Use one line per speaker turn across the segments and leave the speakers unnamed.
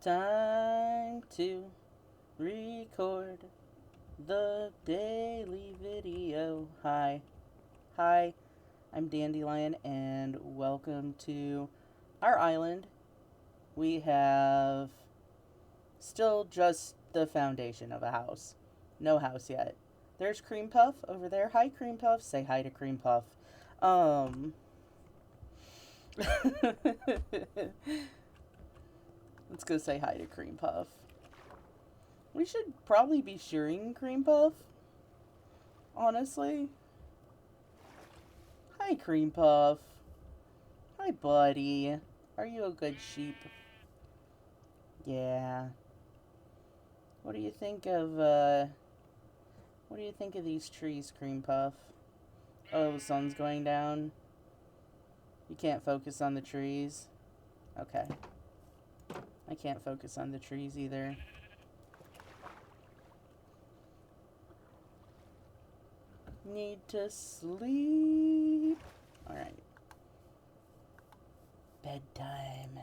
Time to record the daily video. Hi, I'm Dandelion, and welcome to our island. We have still just the foundation of a house. No house yet. There's Cream Puff over there. Hi, Cream Puff. Say hi to Cream Puff. Um. Let's go say hi to Cream Puff. We should probably be shearing Cream Puff, honestly. Hi, Cream Puff. Hi, buddy. Are you a good sheep? Yeah. What do you think of, what do you think of these trees, Cream Puff? Oh, the sun's going down. You can't focus on the trees. Okay. I can't focus on the trees either. Need to sleep. Alright. Bedtime.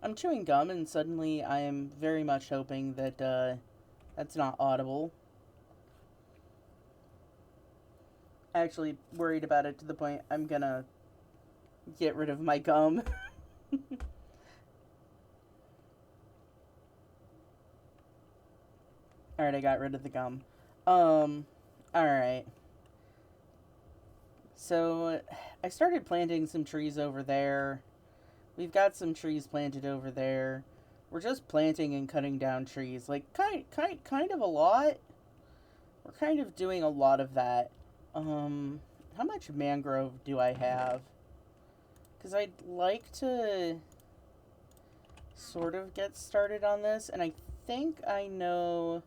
I'm chewing gum, and suddenly I am very much hoping that that's not audible. Actually worried about it to the point I'm gonna get rid of my gum. Alright, I got rid of the gum. Alright. So, I started planting some trees over there. We've got some trees planted over there. We're just planting and cutting down trees. Like, kind of a lot. We're kind of doing a lot of that. How much mangrove do I have? Because I'd like to sort of get started on this, and I think I know.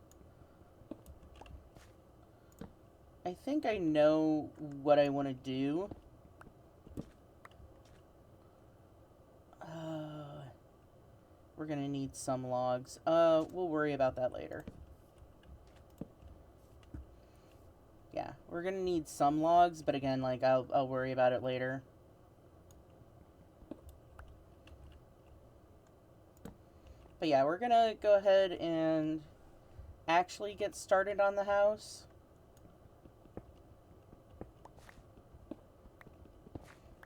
I think I know what I want to do. We're gonna need some logs. We'll worry about that later. Yeah, we're gonna need some logs, but again, like, I'll worry about it later. But yeah, we're gonna go ahead and actually get started on the house.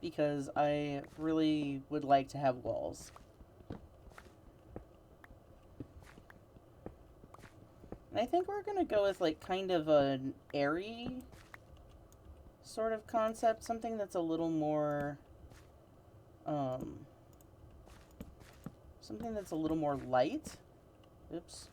Because I really would like to have walls. And I think we're gonna go with, like, kind of an airy sort of concept. Something that's a little more, something that's a little more light. Oops.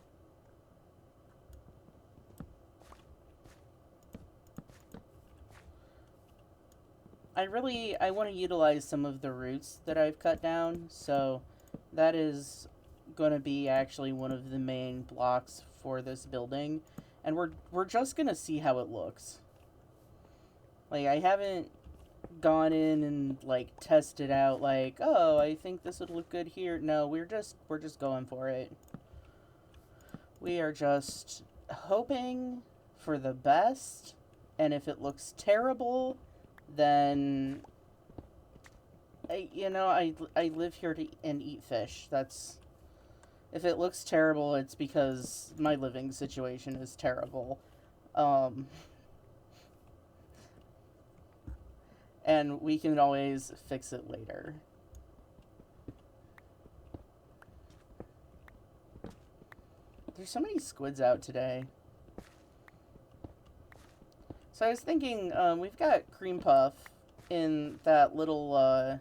I want to utilize some of the roots that I've cut down, so that is going to be actually one of the main blocks for this building, and we're just going to see how it looks. Like, I haven't gone in and, like, tested out, like, oh, I think this would look good here. No, we're just going for it. We are just hoping for the best, and if it looks terrible, then I live here and eat fish. That's, if it looks terrible, it's because my living situation is terrible. And we can always fix it later. There's so many squids out today. So I was thinking, we've got Cream Puff in that little,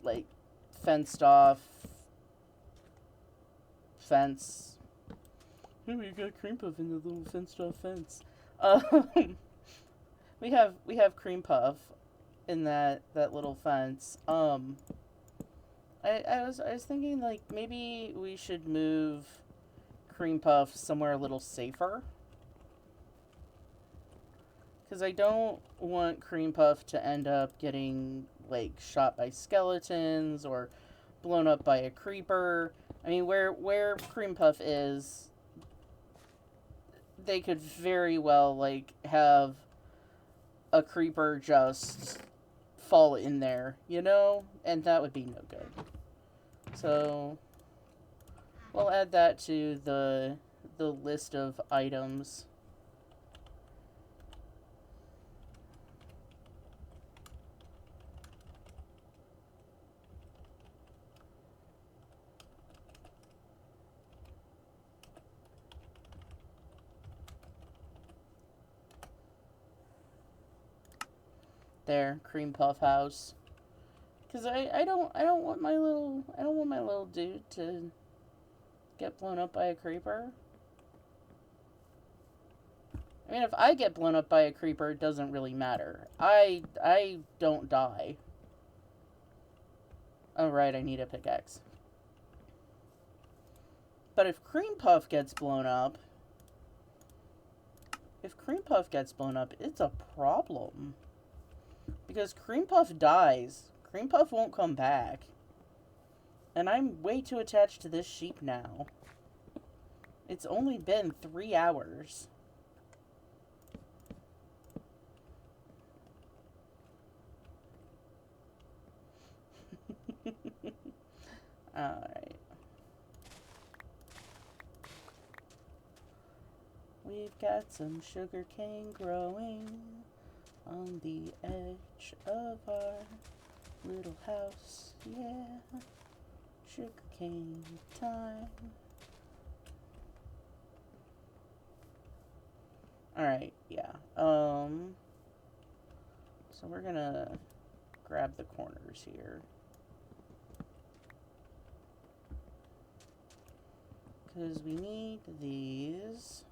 like, fenced off fence. Hey, we got Cream Puff in the little fenced off fence. Um, we have Cream Puff in that little fence. I was thinking, like, maybe we should move Cream Puff somewhere a little safer. Because I don't want Cream Puff to end up getting, like, shot by skeletons or blown up by a creeper. I mean, where Cream Puff is, they could very well, like, have a creeper just fall in there, you know? And that would be no good. So, we'll add that to the list of items. There, Cream Puff house. Cause I don't want my little dude to get blown up by a creeper. I mean, if I get blown up by a creeper, it doesn't really matter. I don't die. Oh right, I need a pickaxe. But if Cream Puff gets blown up, it's a problem. Because Cream Puff dies. Cream Puff won't come back. And I'm way too attached to this sheep now. It's only been 3 hours. Alright. We've got some sugar cane growing on the edge of our little house, yeah. Sugar cane time. Alright, yeah. So we're gonna grab the corners here. Because we need these.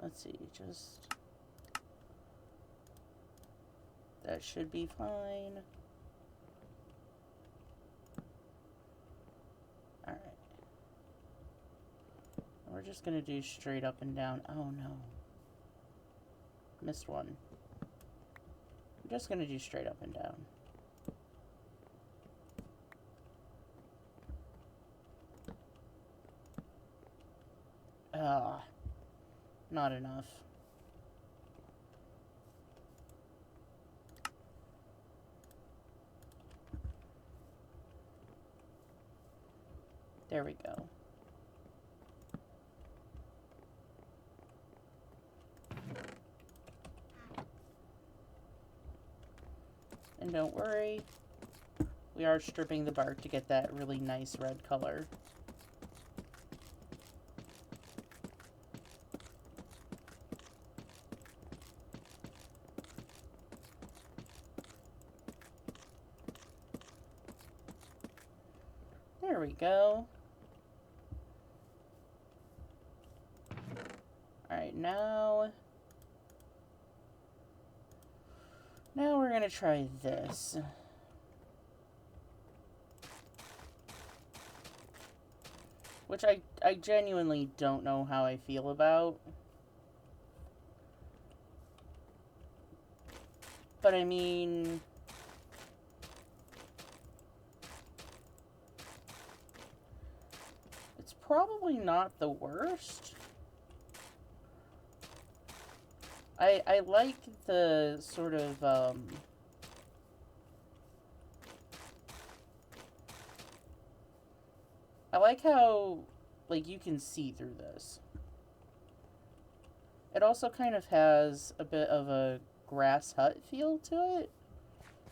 Let's see, just... that should be fine. Alright. We're just gonna do straight up and down. Oh no. Missed one. I'm just gonna do straight up and down. Ah. Not enough. There we go. And don't worry, we are stripping the bark to get that really nice red color. There we go. Alright, now we're gonna try this. Which I genuinely don't know how I feel about. But I mean... it's probably not the worst. I like the sort of, I like how, like, you can see through this. It also kind of has a bit of a grass hut feel to it,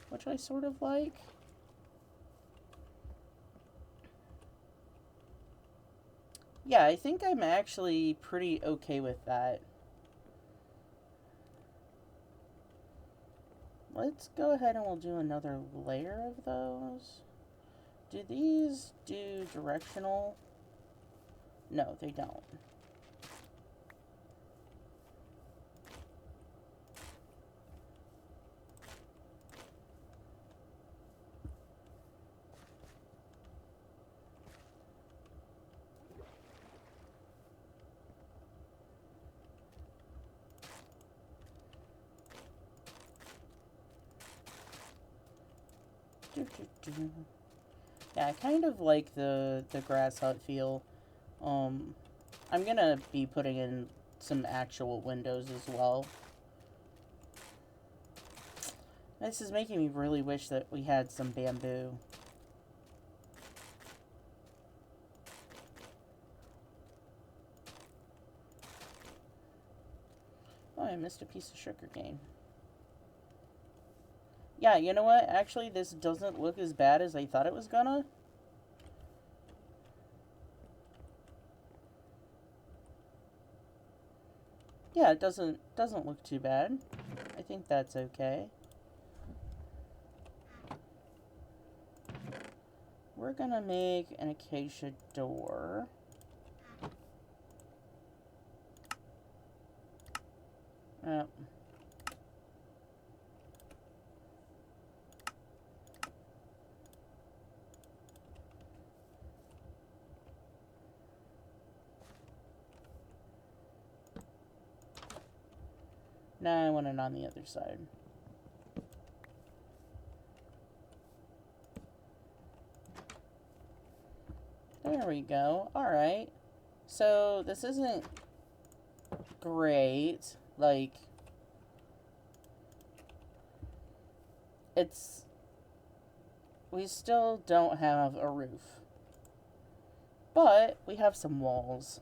which I sort of like. Yeah, I think I'm actually pretty okay with that. Let's go ahead and we'll do another layer of those. Do these do directional? No, they don't. Yeah, I kind of like the grass hut feel. I'm gonna be putting in some actual windows as well. This is making me really wish that we had some bamboo. Oh, I missed a piece of sugar cane. Yeah, you know what? Actually, this doesn't look as bad as I thought it was gonna. Yeah, it doesn't look too bad. I think that's okay. We're gonna make an acacia door. Yep. Now I want it on the other side. There we go. Alright. So, this isn't great. Like, it's... We still don't have a roof. But, we have some walls.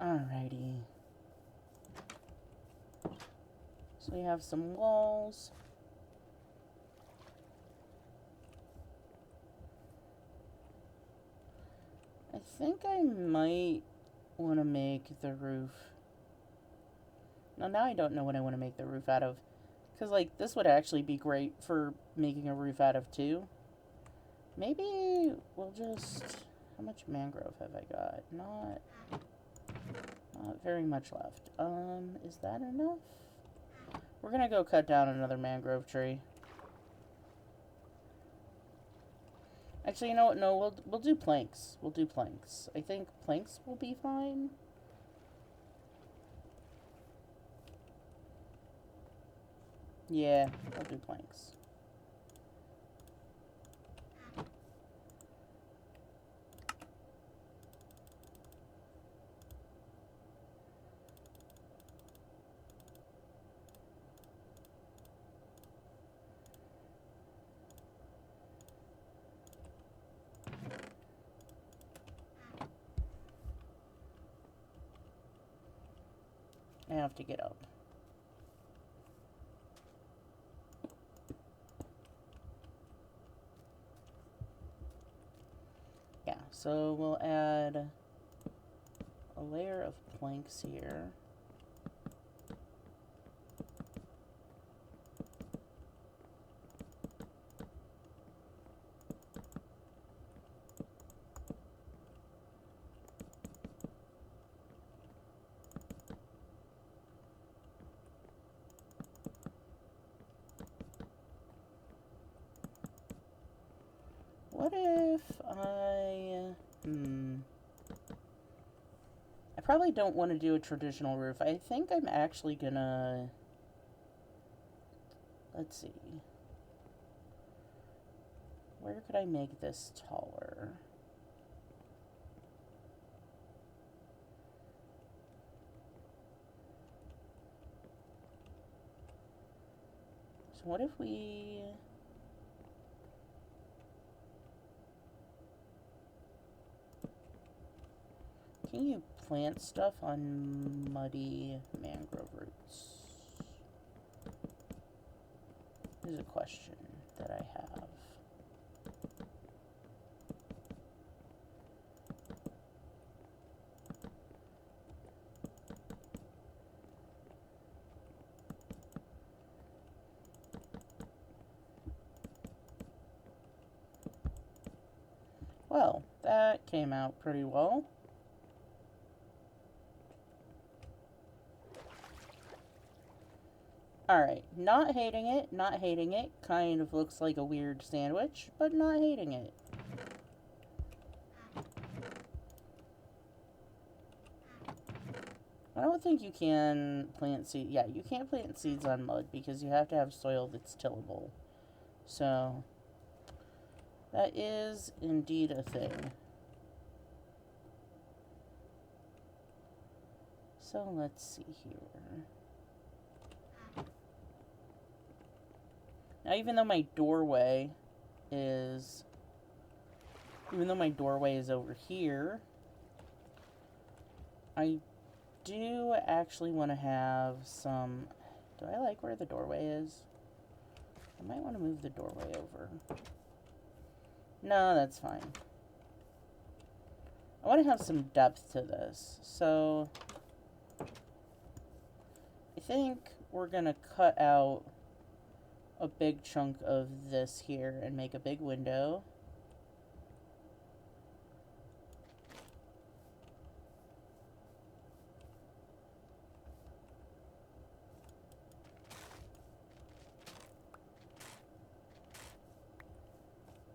Alrighty. So we have some walls. I think I might want to make the roof... Now I don't know what I want to make the roof out of. Because, like, this would actually be great for making a roof out of, too. Maybe we'll just... How much mangrove have I got? Not very much left. Is that enough? We're gonna go cut down another mangrove tree. Actually, you know what? No, we'll do planks. We'll do planks. I think planks will be fine. Yeah, I'll do planks. I have to get up. Yeah, so we'll add a layer of planks here. What if I probably don't want to do a traditional roof. I think I'm actually gonna... Let's see. Where could I make this taller? So what if we... Can you plant stuff on muddy mangrove roots? Is a question that I have. Well, that came out pretty well. Alright, not hating it, not hating it. Kind of looks like a weird sandwich, but not hating it. I don't think you can plant seeds. Yeah, you can't plant seeds on mud because you have to have soil that's tillable. So, that is indeed a thing. So, let's see here. Now, even though my doorway is over here, I do actually want to have some... Do I like where the doorway is? I might want to move the doorway over. No, that's fine. I want to have some depth to this. So, I think we're going to cut out a big chunk of this here and make a big window.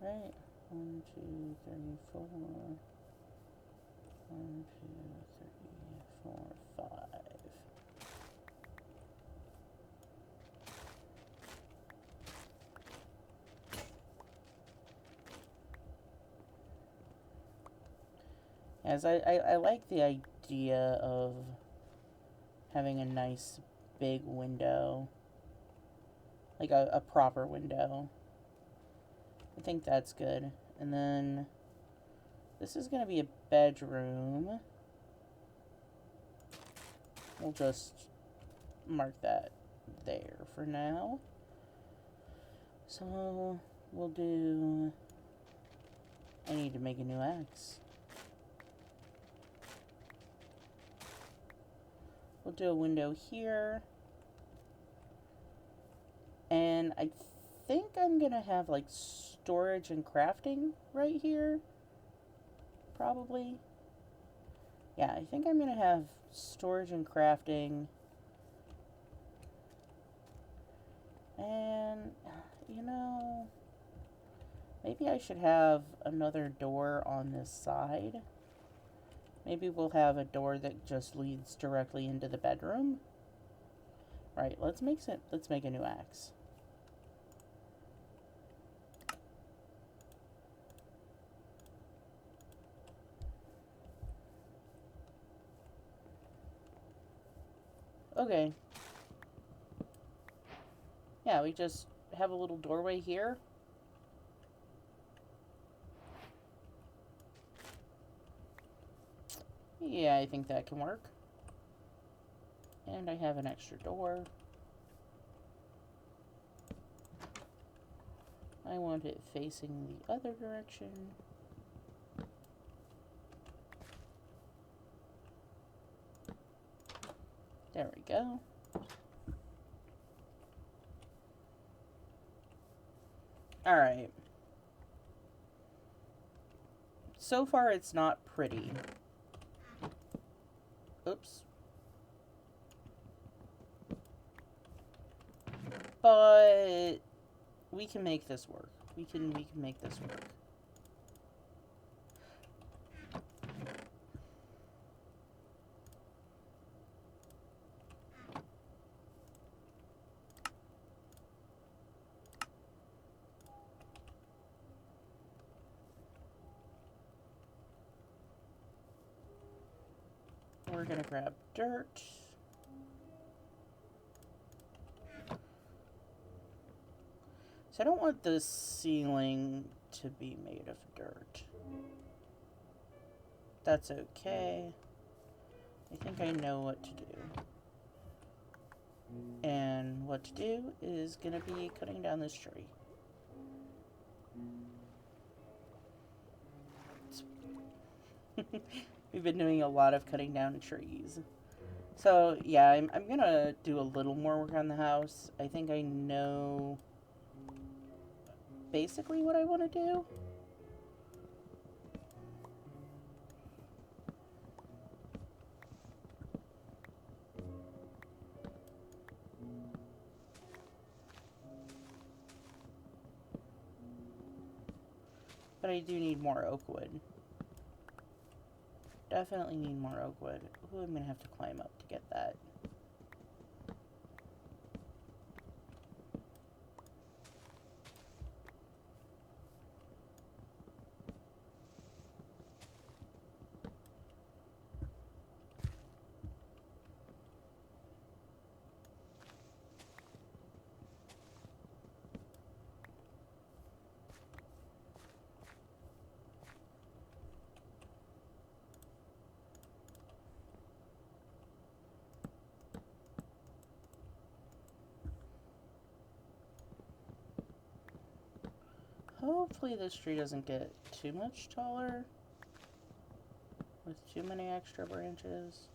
Right, 1, 2, 3, 4. 1, 2, 3, 4, 5. As I like the idea of having a nice big window, like a proper window. I think that's good. And then this is going to be a bedroom. We'll just mark that there for now. So we'll do... I need to make a new axe. We'll do a window here. And I think I'm going to have like storage and crafting right here. Probably. Yeah, I think I'm going to have storage and crafting. And, you know, maybe I should have another door on this side. Maybe we'll have a door that just leads directly into the bedroom. Right, let's make a new axe. Okay. Yeah, we just have a little doorway here. Yeah, I think that can work. And I have an extra door. I want it facing the other direction. There we go. Alright. So far, it's not pretty. Oops. But we can make this work. We can make this work. We're gonna grab dirt. So I don't want the ceiling to be made of dirt. That's okay. I think I know what to do. And what to do is gonna be cutting down this tree. We've been doing a lot of cutting down trees. So, yeah, I'm gonna do a little more work on the house. I think I know basically what I want to do. But I do need more oak wood. definitely need more oak wood. Ooh, I'm gonna have to climb up to get that. Hopefully this tree doesn't get too much taller with too many extra branches.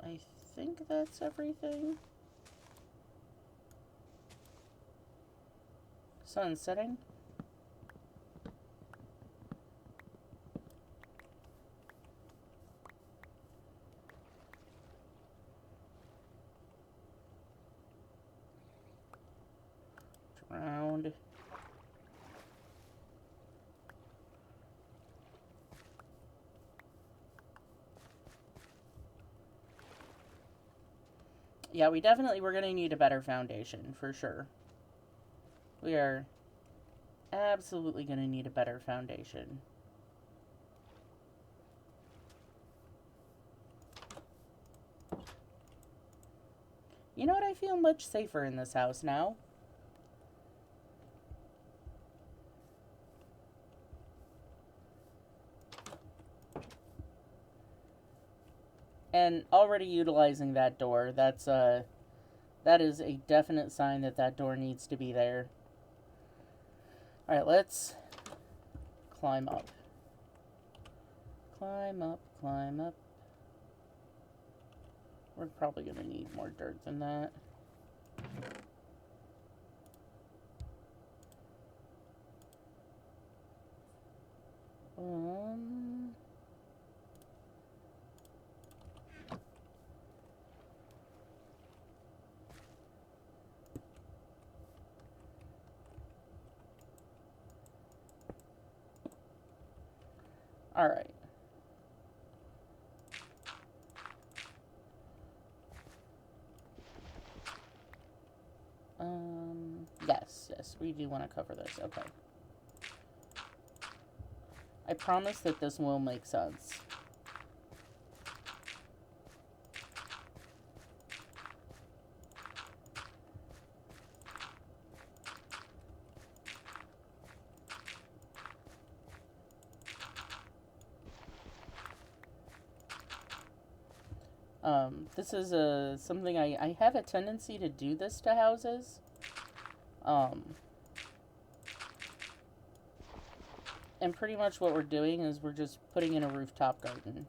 I think that's everything. Sun setting. Round. Yeah, we're going to need a better foundation, for sure. We are absolutely going to need a better foundation. You know what? I feel much safer in this house now. And already utilizing that door, that is a definite sign that that door needs to be there. Alright, let's climb up. Climb up, climb up. We're probably going to need more dirt than that. Alright. Yes, we do want to cover this. Okay. I promise that this will make sense. This is something I have a tendency to do this to houses. And pretty much what we're doing is we're just putting in a rooftop garden.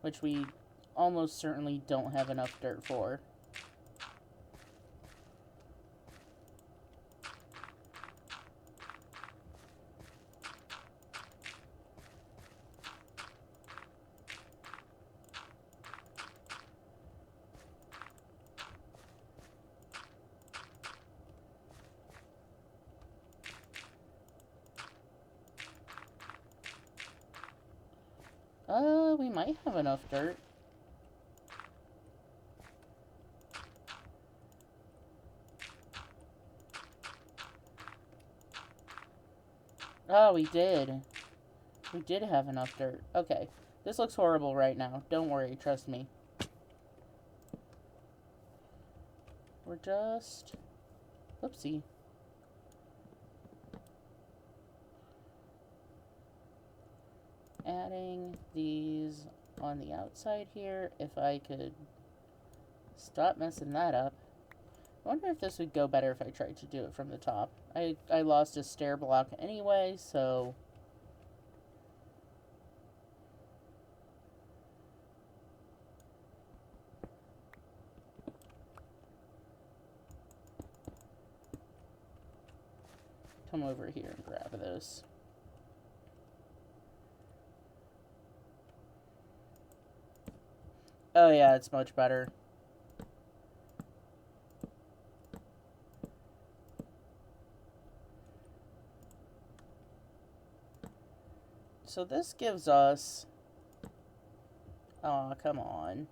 Which we almost certainly don't have enough dirt for. We might have enough dirt. Oh, we did. We did have enough dirt. Okay. This looks horrible right now. Don't worry, trust me. We're just... Whoopsie. Adding these on the outside here. If I could stop messing that up. I wonder if this would go better if I tried to do it from the top. I lost a stair block anyway, so... Come over here and grab this. Oh yeah, it's much better. So this gives us... Oh, come on.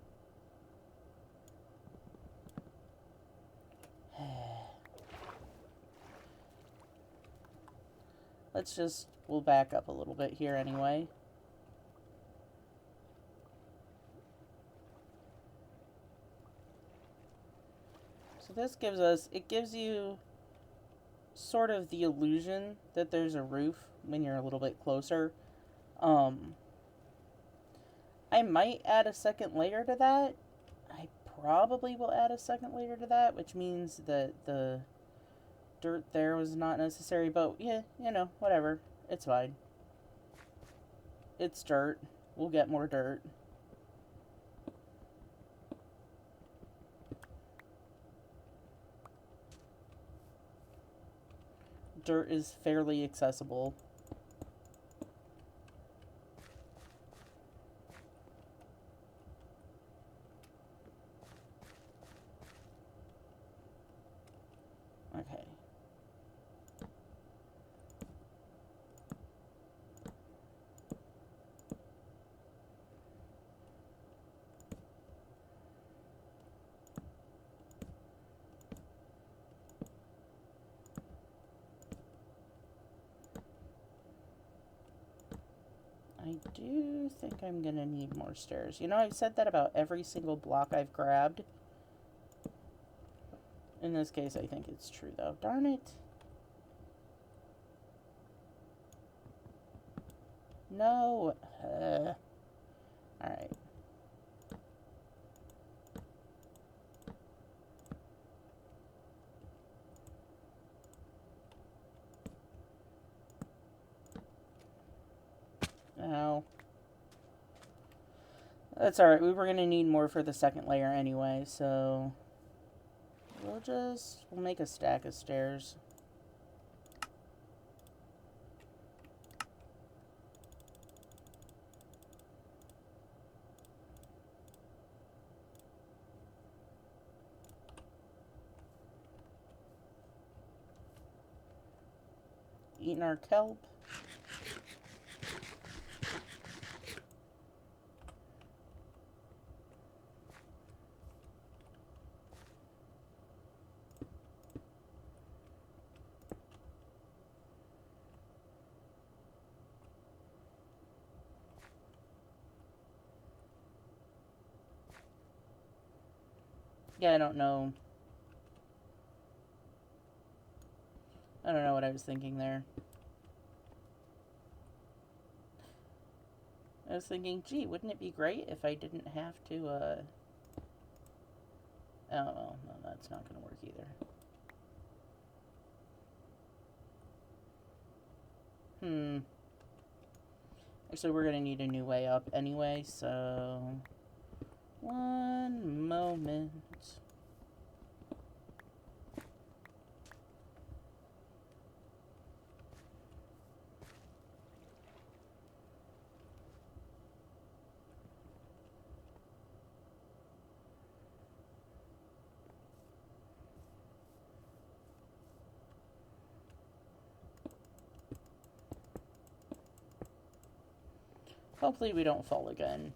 Let's just... We'll back up a little bit here anyway. So this gives us... It gives you sort of the illusion that there's a roof when you're a little bit closer. I might add a second layer to that. I probably will add a second layer to that, which means that the dirt there was not necessary, but yeah, you know, whatever. It's fine. It's dirt. We'll get more dirt. Dirt is fairly accessible. Okay. I do think I'm gonna need more stairs. You know, I've said that about every single block I've grabbed. In this case, I think it's true, though. Darn it. No. Alright. Ow. That's alright. We were going to need more for the second layer anyway, so... We'll make a stack of stairs. Eating our kelp. Yeah, I don't know. I don't know what I was thinking there. I was thinking, gee, wouldn't it be great if I didn't have to, Oh, well, no, that's not going to work either. Actually, we're going to need a new way up anyway, so... One moment. Hopefully we don't fall again.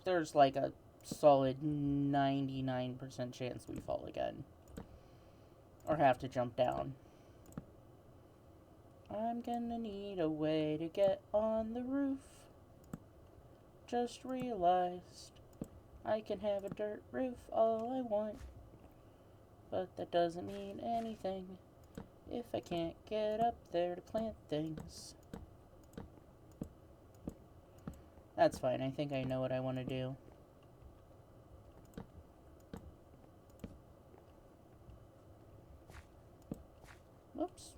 There's like a solid 99% chance we fall again. Or have to jump down. I'm gonna need a way to get on the roof. Just realized I can have a dirt roof all I want. But that doesn't mean anything if I can't get up there to plant things. That's fine, I think I know what I want to do. Whoops.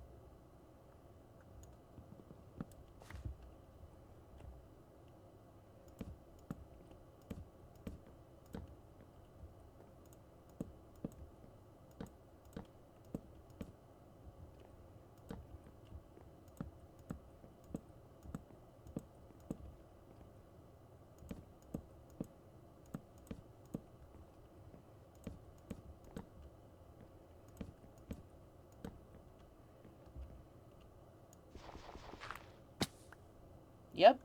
Yep.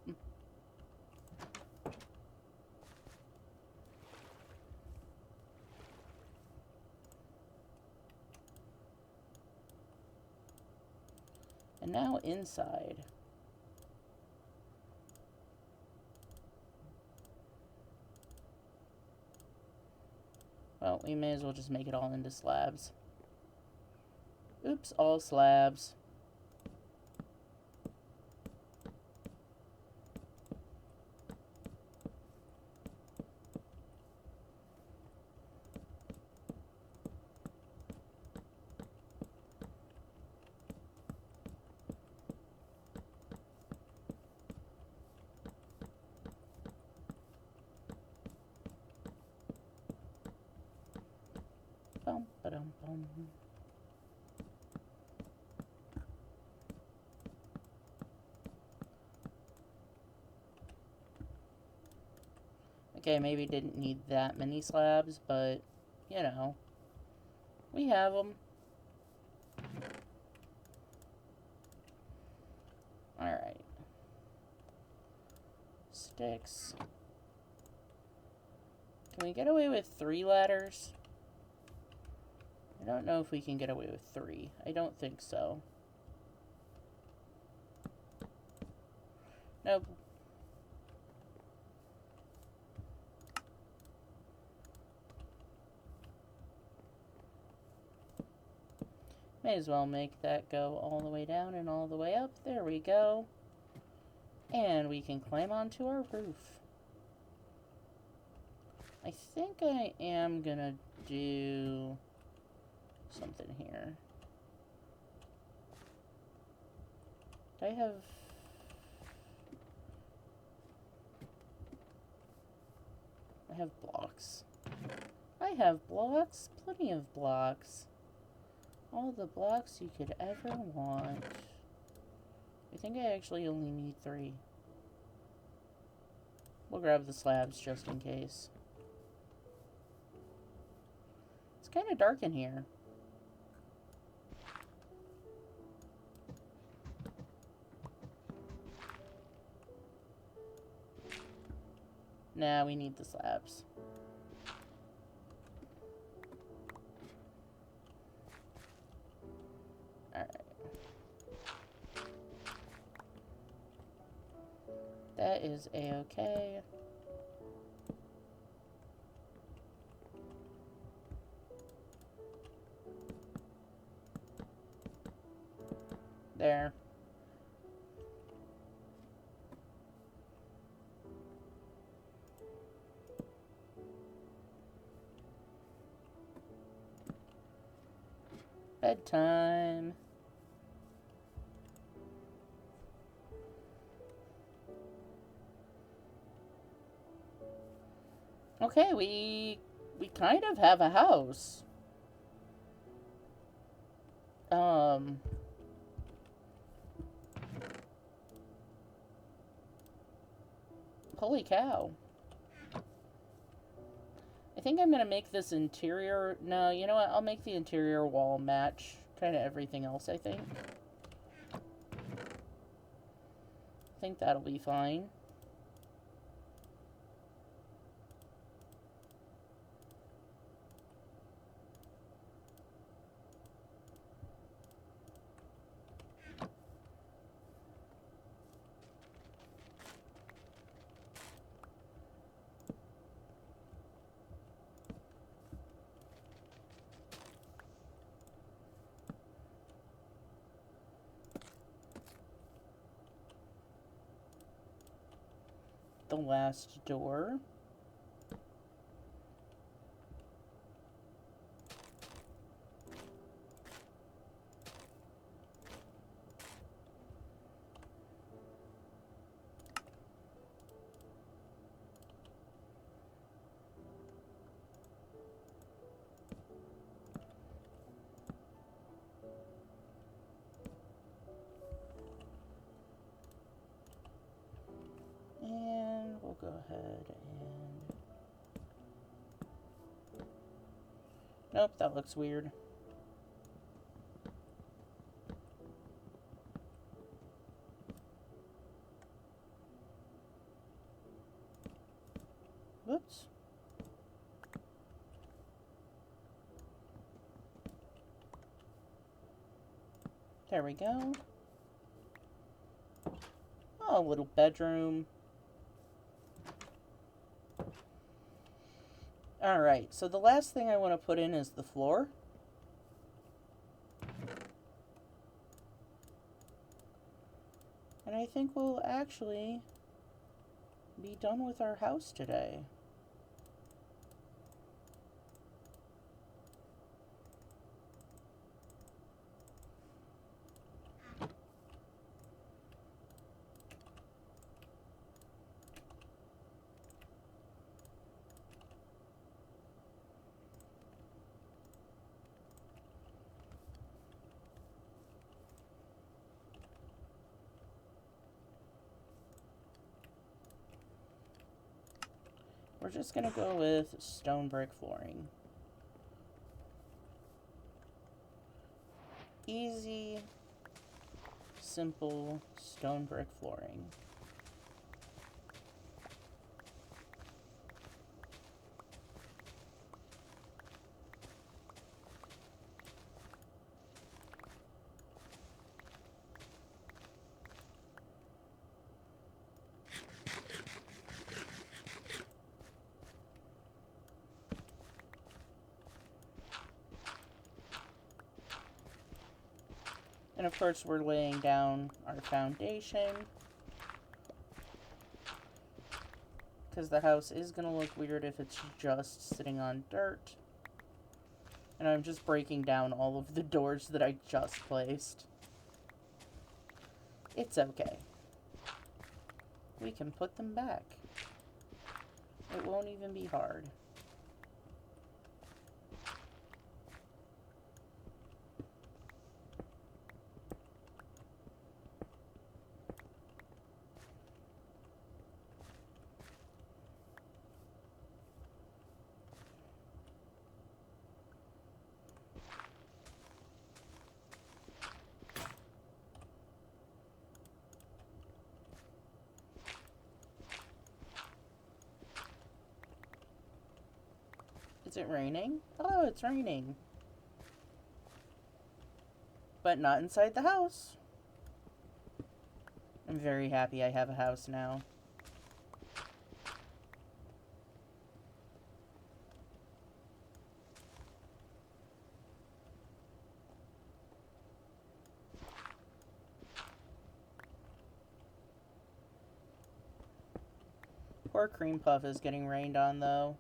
And now inside. Well, we may as well just make it all into slabs. Oops, all slabs. Bum, ba-dum, bum. Okay, maybe didn't need that many slabs, but, you know, we have them. Alright. Sticks. Can we get away with 3 ladders? I don't know if we can get away with 3. I don't think so. Nope. May as well make that go all the way down and all the way up. There we go. And we can climb onto our roof. I think I am gonna do something here. Do I have... I have blocks. I have blocks. Plenty of blocks. All the blocks you could ever want. I think I actually only need 3. We'll grab the slabs just in case. It's kind of dark in here. Nah, we need the slabs. Alright. That is a-okay. There. Bedtime. Okay, we kind of have a house. Holy cow. I think I'm gonna make this interior... No, you know what? I'll make the interior wall match kind of everything else, I think. I think that'll be fine. The last door. And we'll go ahead and... Nope, that looks weird. There we go. Oh, a little bedroom. Alright, so the last thing I want to put in is the floor. And I think we'll actually be done with our house today. We're just gonna go with stone brick flooring. Easy, simple stone brick flooring. And of course we're laying down our foundation, because the house is going to look weird if it's just sitting on dirt. And I'm just breaking down all of the doors that I just placed. It's okay. We can put them back. It won't even be hard. Is it raining? Oh, it's raining. But not inside the house. I'm very happy I have a house now. Poor Cream Puff is getting rained on, though.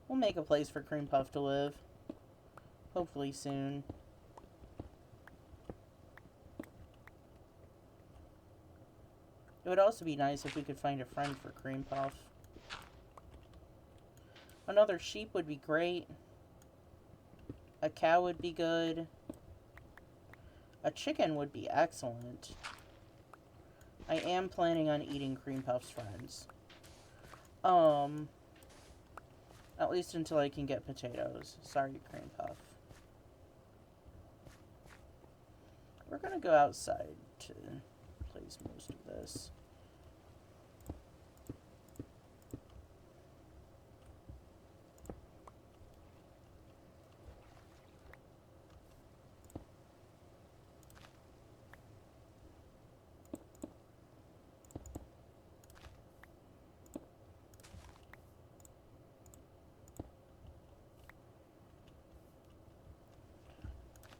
We'll make a place for Cream Puff to live. Hopefully soon. It would also be nice if we could find a friend for Cream Puff. Another sheep would be great. A cow would be good. A chicken would be excellent. I am planning on eating Cream Puff's friends. At least until I can get potatoes. Sorry, Cream Puff. We're gonna go outside to place most of this.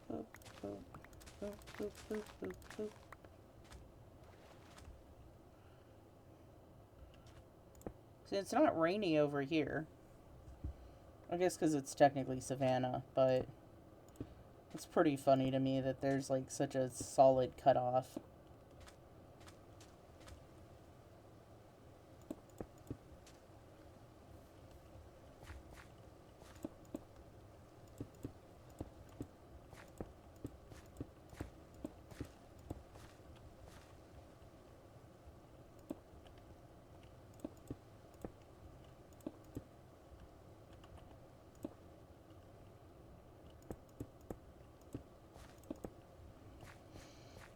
Boop, boop, boop, boop, boop, boop, boop. See, it's not rainy over here. I guess because it's technically Savannah, but it's pretty funny to me that there's like such a solid cutoff.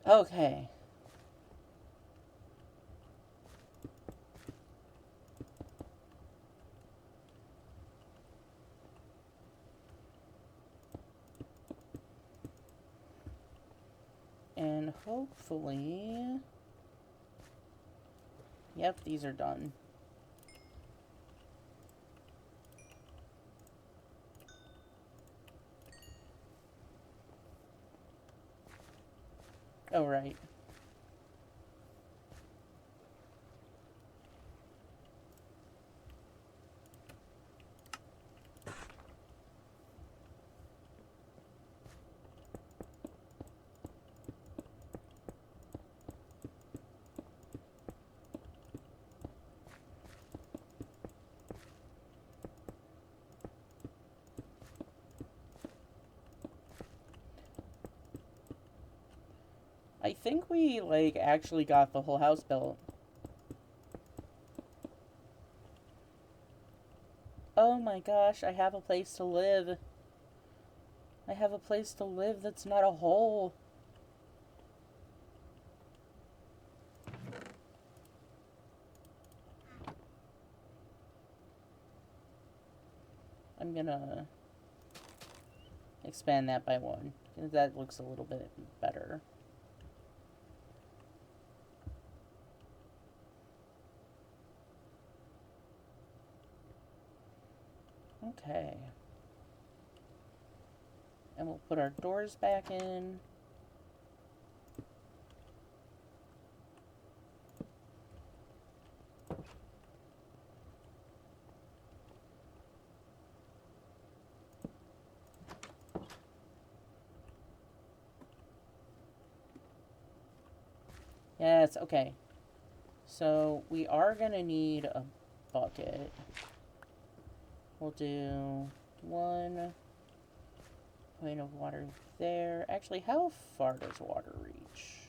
Okay. hopefully... Yep, these are done. Oh, right. I think we, like, actually got the whole house built. Oh my gosh, I have a place to live. I have a place to live that's not a hole. I'm gonna expand that by 1. That looks a little bit better. Okay. And we'll put our doors back in. Yes, okay. So we are gonna need a bucket. We'll do 1 point of water there. Actually, how far does water reach?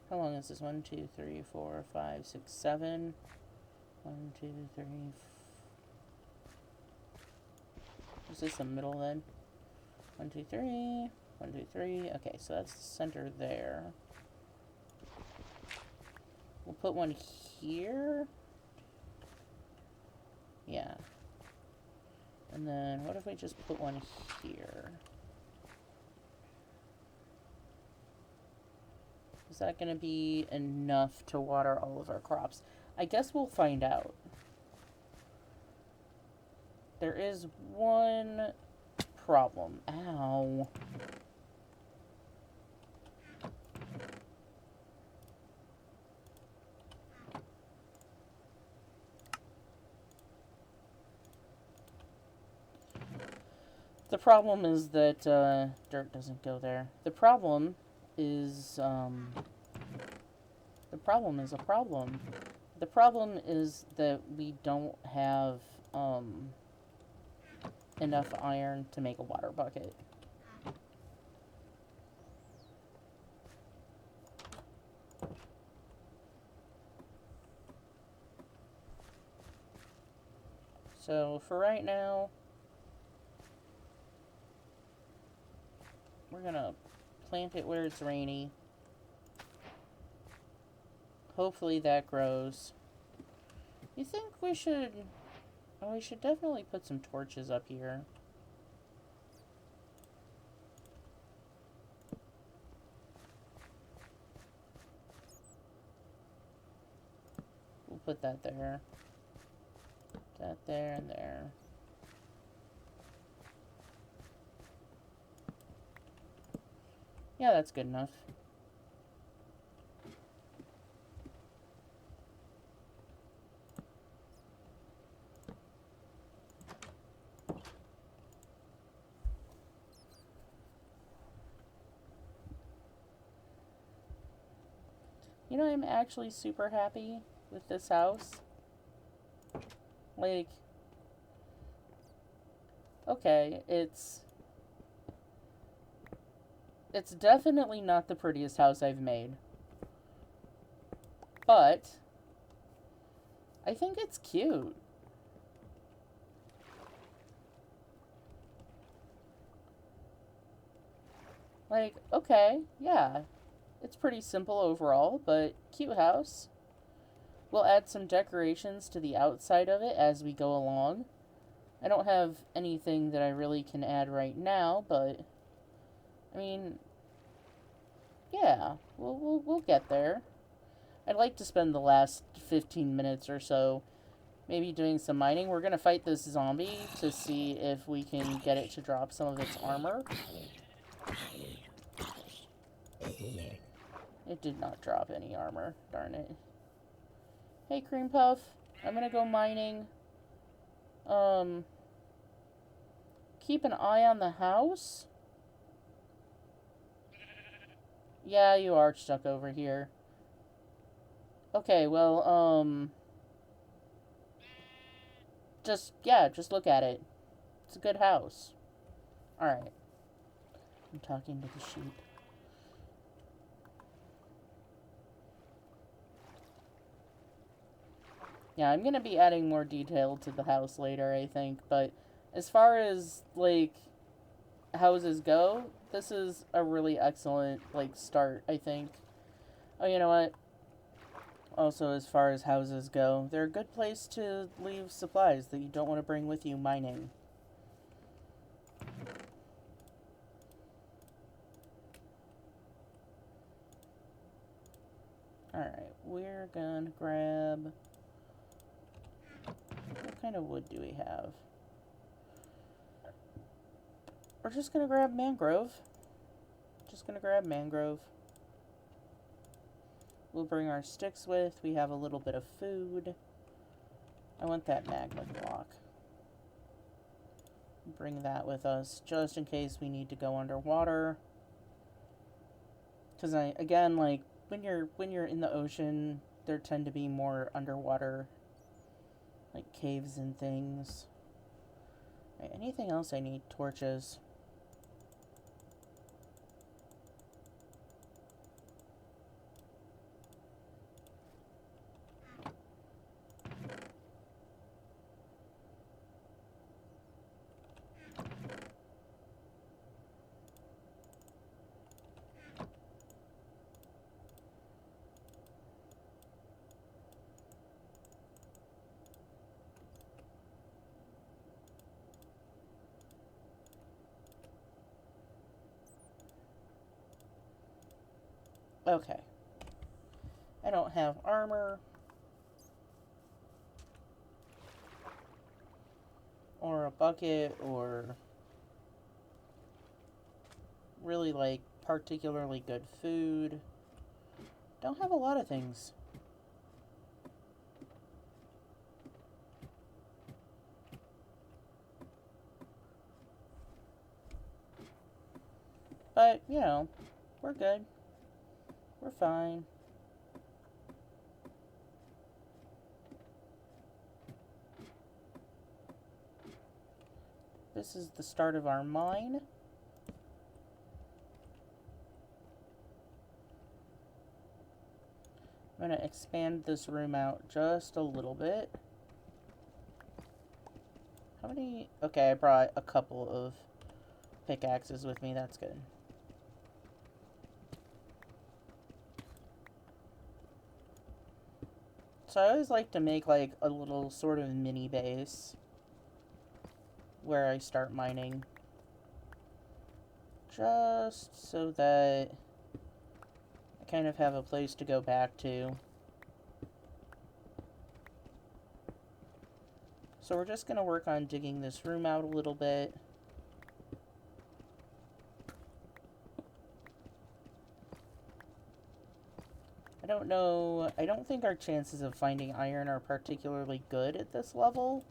How long is this? 1, 2, 3, 4, 5, 6, 7. 1, 2, 3. Is this the middle then? 1, 2, 3. 1, 2, 3. Okay, so that's the center there. We'll put 1 here. Yeah. And then what if we just put 1 here? Is that going to be enough to water all of our crops? I guess we'll find out. There is one problem. Ow. The problem is that dirt doesn't go there. The problem is a problem. The problem is that we don't have enough iron to make a water bucket. So for right now, we're gonna plant it where it's rainy. Hopefully that grows. You think we should... Oh, we should definitely put some torches up here. We'll put that there. That there and there. Yeah, that's good enough. You know, I'm actually super happy with this house. Like, okay, it's definitely not the prettiest house I've made. But I think it's cute. Like, okay, yeah. It's pretty simple overall, but cute house. We'll add some decorations to the outside of it as we go along. I don't have anything that I really can add right now, but I mean, yeah, we'll get there. I'd like to spend the last 15 minutes or so maybe doing some mining. We're gonna fight this zombie to see if we can get it to drop some of its armor. It did not drop any armor, darn it. Hey, Cream Puff, I'm gonna go mining. Keep an eye on the house? Yeah, you are stuck over here. Okay, well, just look at it. It's a good house. Alright. I'm talking to the sheep. Yeah, I'm gonna be adding more detail to the house later, I think, but as far as, like, houses go, this is a really excellent, like, start, I think. Oh, you know what? Also, as far as houses go, they're a good place to leave supplies that you don't want to bring with you mining. Alright, we're gonna grab... What kind of wood do we have? We're just gonna grab mangrove. Just gonna grab mangrove. We'll bring our sticks with. We have a little bit of food. I want that magma block. Bring that with us, just in case we need to go underwater. Because again, like, when you're in the ocean, there tend to be more underwater, like, caves and things. Right, anything else I need? Torches. Okay. I don't have armor. Or a bucket, or really, like, particularly good food. Don't have a lot of things. But, you know, we're good. We're fine. This is the start of our mine. I'm going to expand this room out just a little bit. How many? Okay, I brought a couple of pickaxes with me. That's good. So I always like to make, like, a little sort of mini base where I start mining. Just so that I kind of have a place to go back to. So we're just going to work on digging this room out a little bit. I don't know. I don't think our chances of finding iron are particularly good at this level.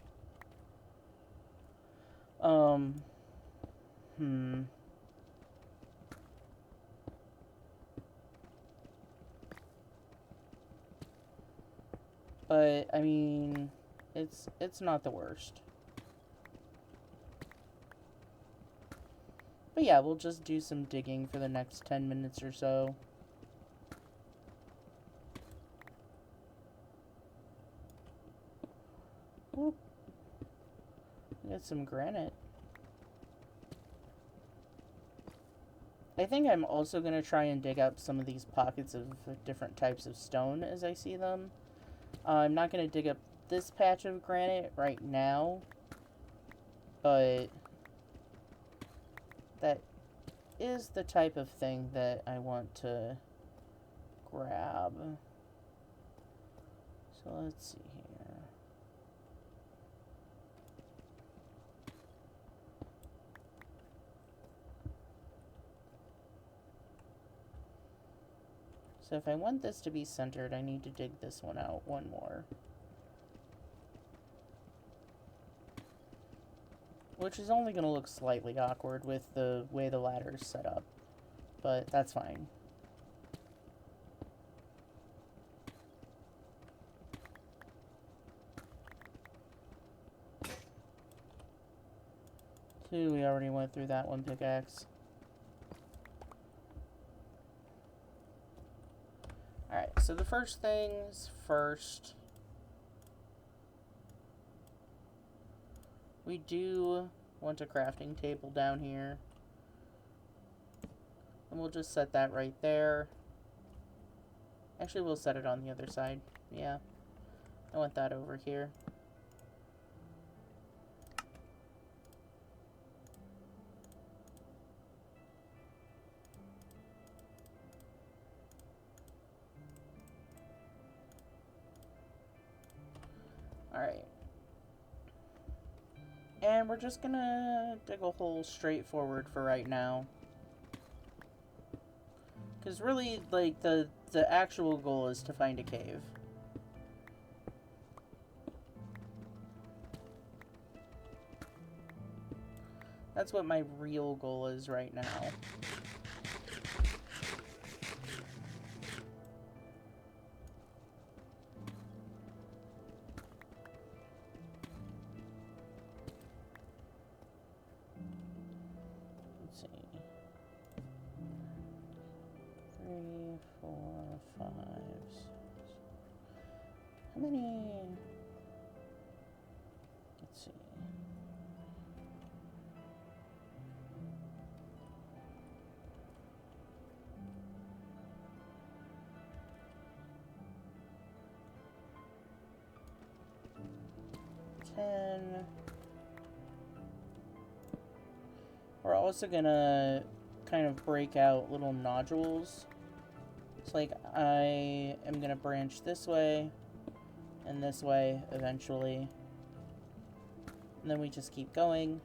But, I mean, it's not the worst. But yeah, we'll just do some digging for the next 10 minutes or so. Whoop. Get some granite. I think I'm also going to try and dig up some of these pockets of different types of stone as I see them. I'm not going to dig up this patch of granite right now, but that is the type of thing that I want to grab. So let's see here. So if I want this to be centered, I need to dig this one out one more. Which is only going to look slightly awkward with the way the ladder is set up. But that's fine. Two, we already went through that one pickaxe. Alright, so the first things first. We do want a crafting table down here. And we'll just set that right there. Actually, we'll set it on the other side. Yeah. I want that over here. Alright. And we're just gonna dig a hole straight forward for right now. Because really, like, the actual goal is to find a cave. That's what my real goal is right now. Let's see. 3, 4, 5, 6. How many? Let's see. We're also gonna kind of break out little nodules. It's like I am gonna branch this way and this way eventually. And then we just keep going.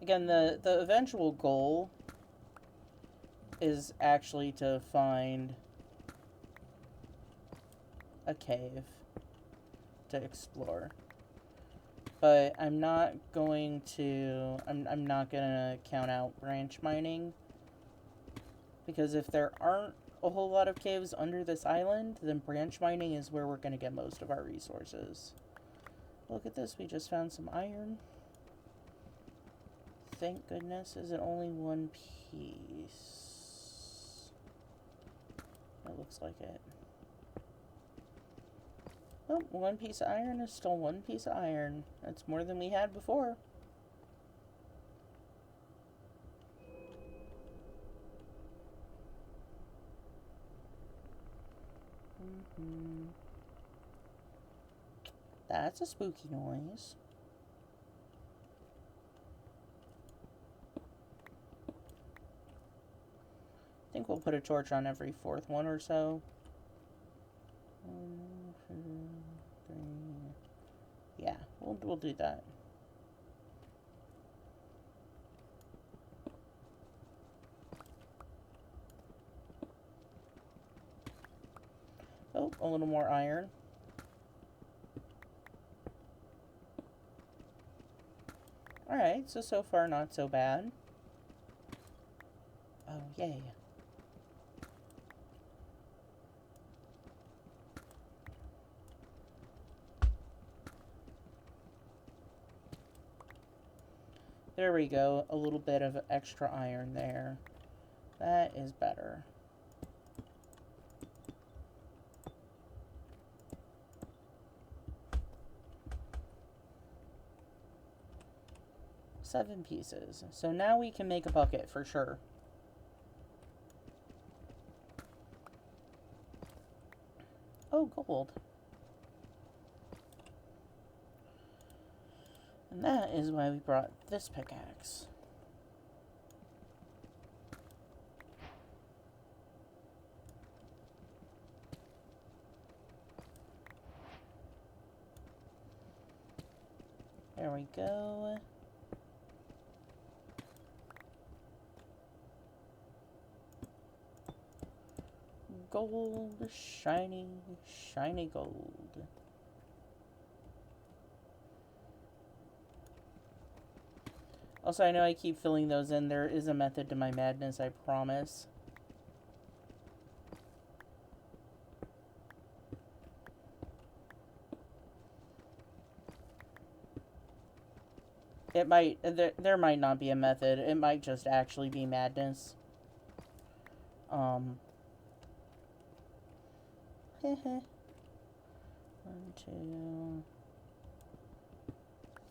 Again, the eventual goal is actually to find a cave to explore. But I'm not going to... I'm not gonna count out branch mining. Because if there aren't a whole lot of caves under this island, then branch mining is where we're gonna get most of our resources. Look at this, we just found some iron. Thank goodness. Is it only one piece? It looks like it. Oh, one piece of iron is still one piece of iron. That's more than we had before. That's a spooky noise. I think we'll put a torch on every fourth one or so. 1, 2, 3. Yeah, we'll do that. Oh, a little more iron. Alright, so far not so bad. Oh, yay. There we go, a little bit of extra iron there. That is better. Seven pieces. So now we can make a bucket for sure. Oh, gold. And that is why we brought this pickaxe. There we go. Gold, shiny, shiny gold. Also, I know I keep filling those in. There is a method to my madness, I promise. It might, there might not be a method. It might just actually be madness. 1, 2,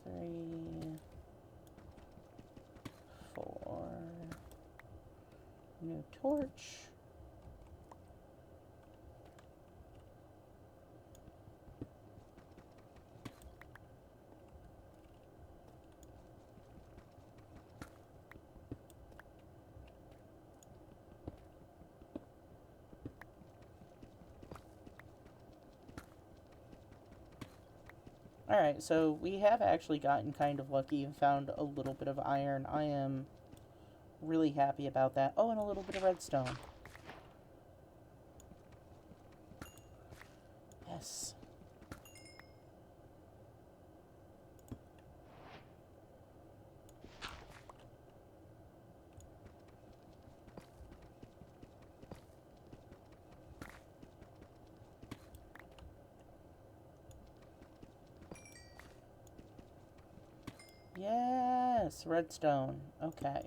3, 4. New torch. Alright, so we have actually gotten kind of lucky and found a little bit of iron. I am really happy about that. Oh, and a little bit of redstone. Yes. Yes, redstone. Okay.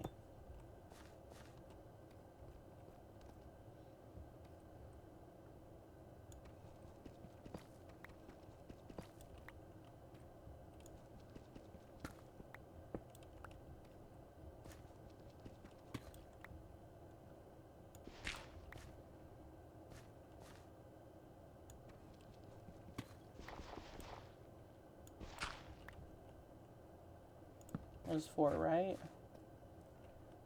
There's 4, right?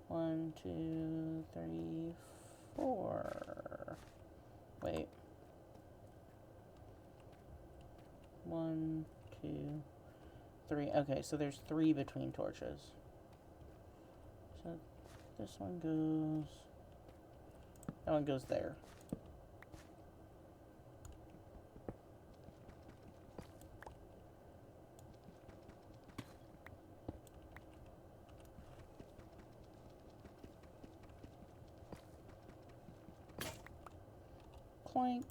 1, 2, 3, 4. Wait. 1, 2, 3. Okay, so there's 3 between torches. So this one goes... That one goes there. Clank.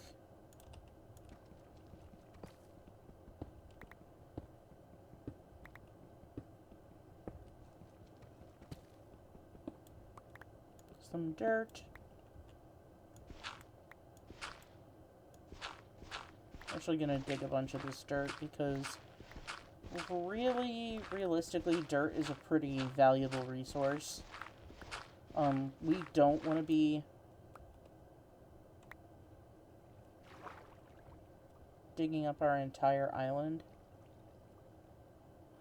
Some dirt. Actually gonna dig a bunch of this dirt because really, realistically, dirt is a pretty valuable resource. We don't want to be digging up our entire island.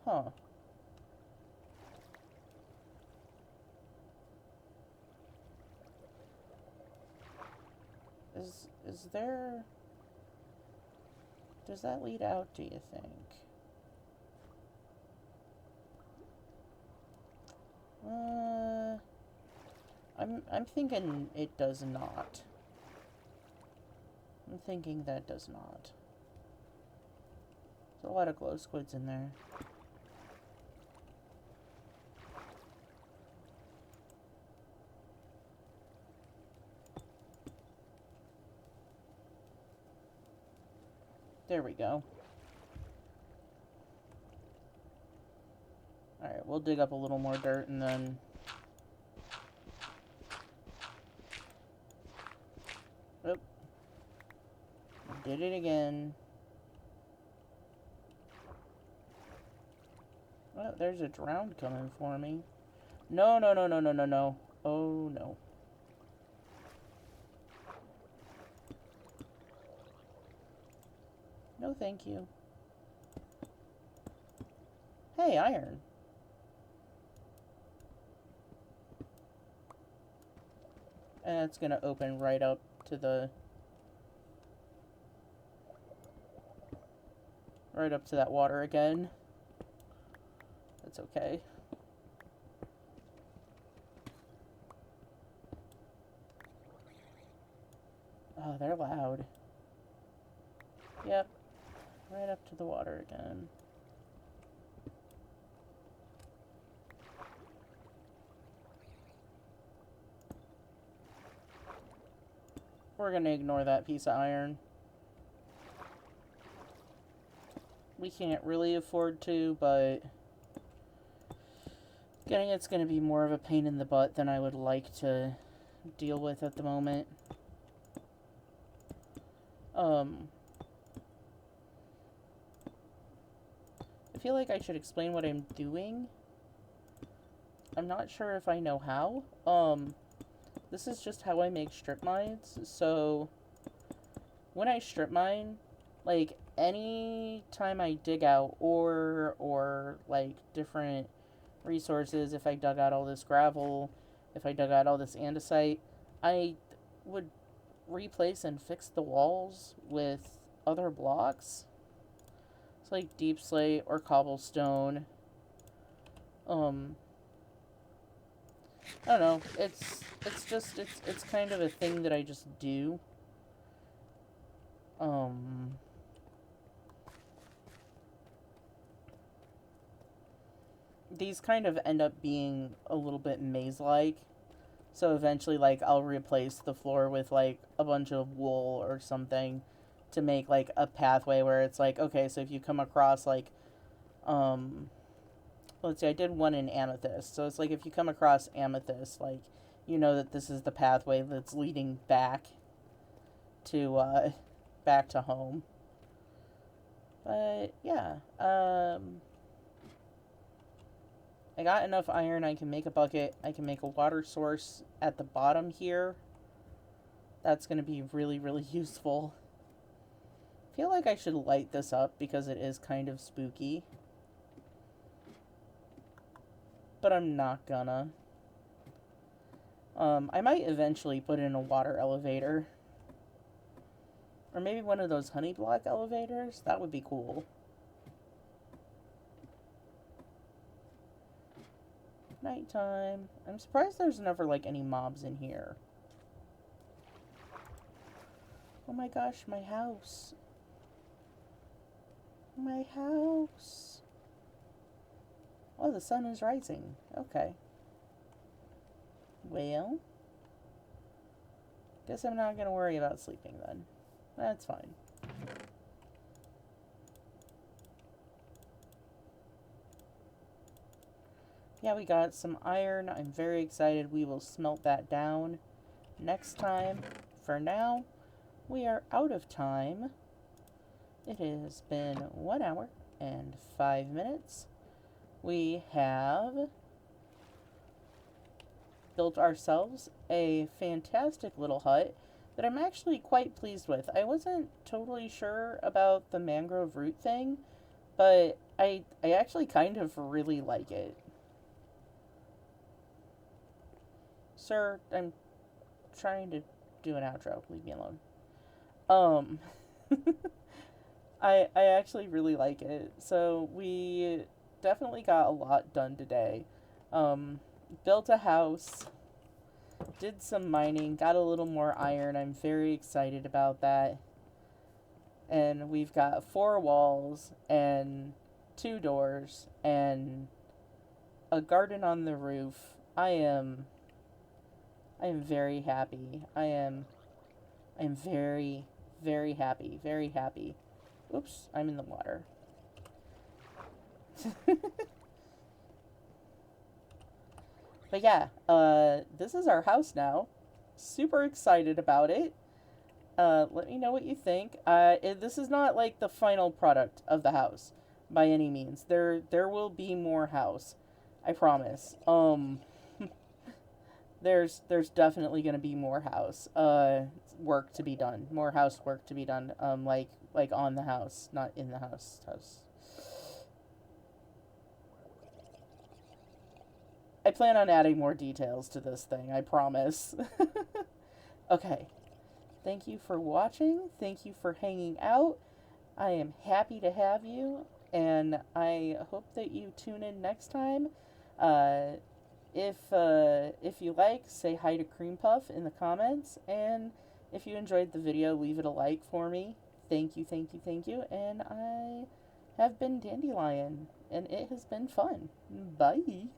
Huh. Is there... Does that lead out, do you think? I'm thinking it does not. I'm thinking that does not. There's a lot of glow squids in there. There we go. Alright, we'll dig up a little more dirt and then... Oop. Did it again. Oh, there's a drowned coming for me. No, no, no, no, no, no, no. Oh, no. No, thank you. Hey, iron. And it's gonna open right up to the... right up to that water again. That's okay. Oh, they're loud. Yep. Right up to the water again. We're gonna ignore that piece of iron. We can't really afford to, but getting it's gonna be more of a pain in the butt than I would like to deal with at the moment. I feel like I should explain what I'm doing. I'm not sure if I know how. This is just how I make strip mines. So, when I strip mine, like, any time I dig out ore or, like, different resources, if I dug out all this gravel, if I dug out all this andesite, I would replace and fix the walls with other blocks. It's like deep slate or cobblestone. I don't know. It's kind of a thing that I just do. These kind of end up being a little bit maze-like. So eventually, like, I'll replace the floor with, like, a bunch of wool or something to make, like, a pathway where it's like, okay, so if you come across, like, let's see, I did one in amethyst. So it's like if you come across amethyst, like, you know that this is the pathway that's leading back to home. But, yeah, I got enough iron. I can make a bucket. I can make a water source at the bottom here. That's going to be really, really useful. I feel like I should light this up because it is kind of spooky. But I'm not gonna. I might eventually put in a water elevator. Or maybe one of those honey block elevators. That would be cool. Nighttime. I'm surprised there's never, like, any mobs in here. Oh my gosh, my house. My house. Oh, the sun is rising. Okay. Well, guess I'm not gonna worry about sleeping then. That's fine. Yeah, we got some iron. I'm very excited. We will smelt that down next time. For now, we are out of time. It has been 1 hour and 5 minutes. We have built ourselves a fantastic little hut that I'm actually quite pleased with. I wasn't totally sure about the mangrove root thing, but I actually kind of really like it. Sir, I'm trying to do an outro. Leave me alone. I actually really like it. So we definitely got a lot done today. Built a house, did some mining, got a little more iron. I'm very excited about that. And we've got 4 walls and 2 doors and a garden on the roof. I am very happy. I am very, very happy. Very happy. Oops, I'm in the water. But yeah, this is our house now. Super excited about it. Let me know what you think. This is not like the final product of the house by any means. There will be more house. I promise. there's definitely going to be more house work to be done. More housework to be done. Like on the house, not in the house. I plan on adding more details to this thing, I promise. Okay. Thank you for watching. Thank you for hanging out. I am happy to have you, and I hope that you tune in next time. Uh, if you like, say hi to Cream Puff in the comments, and if you enjoyed the video, leave it a like for me. Thank you, thank you, thank you, and I have been Dandelion, and it has been fun. Bye.